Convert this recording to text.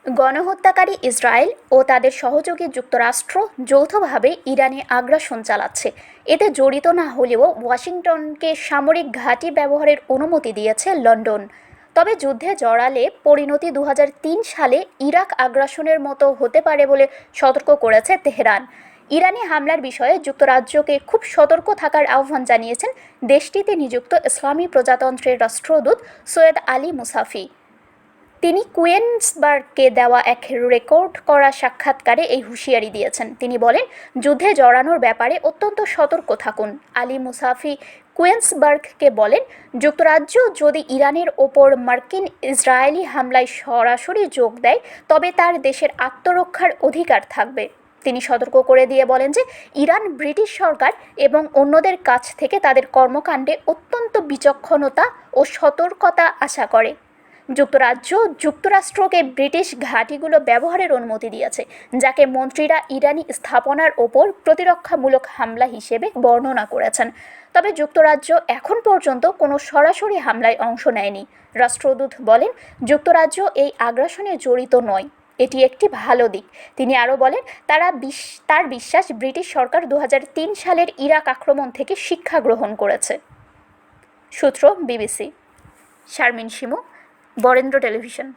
গণহত্যাকারী Israel ও তাদের সহযোগী যুক্তরাষ্ট্র যৌথভাবে ইরানে আগ্রাসন চালাচ্ছে। এতে জড়িত না হলেও ওয়াশিংটনকে সামরিক ঘাঁটি ব্যবহারের অনুমতি দিয়েছে লন্ডন। তবে যুদ্ধে জড়ালে পরিণতি 2003 সালে ইরাক আগ্রাসনের মতো হতে পারে বলে সতর্ক করেছে তেহরান। ইরানি হামলার বিষয়ে যুক্তরাজ্যকে খুব সতর্ক থাকার আহ্বান জানিয়েছেন দেশটিতে নিযুক্ত ইসলামী প্রজাতন্ত্রের রাষ্ট্রদূত সৈয়দ আলী মুসাফি। তিনি কুয়েন্সবার্গকে দেওয়া এক রেকর্ড করা সাক্ষাৎকারে এই হুঁশিয়ারি দিয়েছেন। তিনি বলেন, যুদ্ধে জড়ানোর ব্যাপারে অত্যন্ত সতর্ক থাকুন। আলী মুসাফি কুয়েন্সবার্গকে বলেন, যুক্তরাজ্য যদি ইরানের ওপর মার্কিন ইসরায়েলি হামলায় সরাসরি যোগ দেয় তবে তার দেশের আত্মরক্ষার অধিকার থাকবে। তিনি সতর্ক করে দিয়ে বলেন যে ইরান ব্রিটিশ সরকার এবং অন্যদের কাছ থেকে তাদের কর্মকাণ্ডে অত্যন্ত বিচক্ষণতা ও সতর্কতা আশা করে। যুক্তরাজ্য যুক্তরাষ্ট্রকে ব্রিটিশ ঘাঁটিগুলো ব্যবহারের অনুমতি দিয়েছে, যাকে মন্ত্রীরা ইরানি স্থাপনার ওপর প্রতিরক্ষামূলক হামলা হিসেবে বর্ণনা করেছেন। তবে যুক্তরাজ্য এখন পর্যন্ত কোনো সরাসরি হামলায় অংশ নেয়নি। রাষ্ট্রদূত বলেন, যুক্তরাজ্য এই আগ্রাসনে জড়িত নয়, এটি একটি ভালো দিক। তিনি আরও বলেন, তার বিশ্বাস ব্রিটিশ সরকার 2003 সালের ইরাক আক্রমণ থেকে শিক্ষা গ্রহণ করেছে। সূত্র বিবিসি। শারমিন শিমু, বরেন্দ্র টেলিভিশন।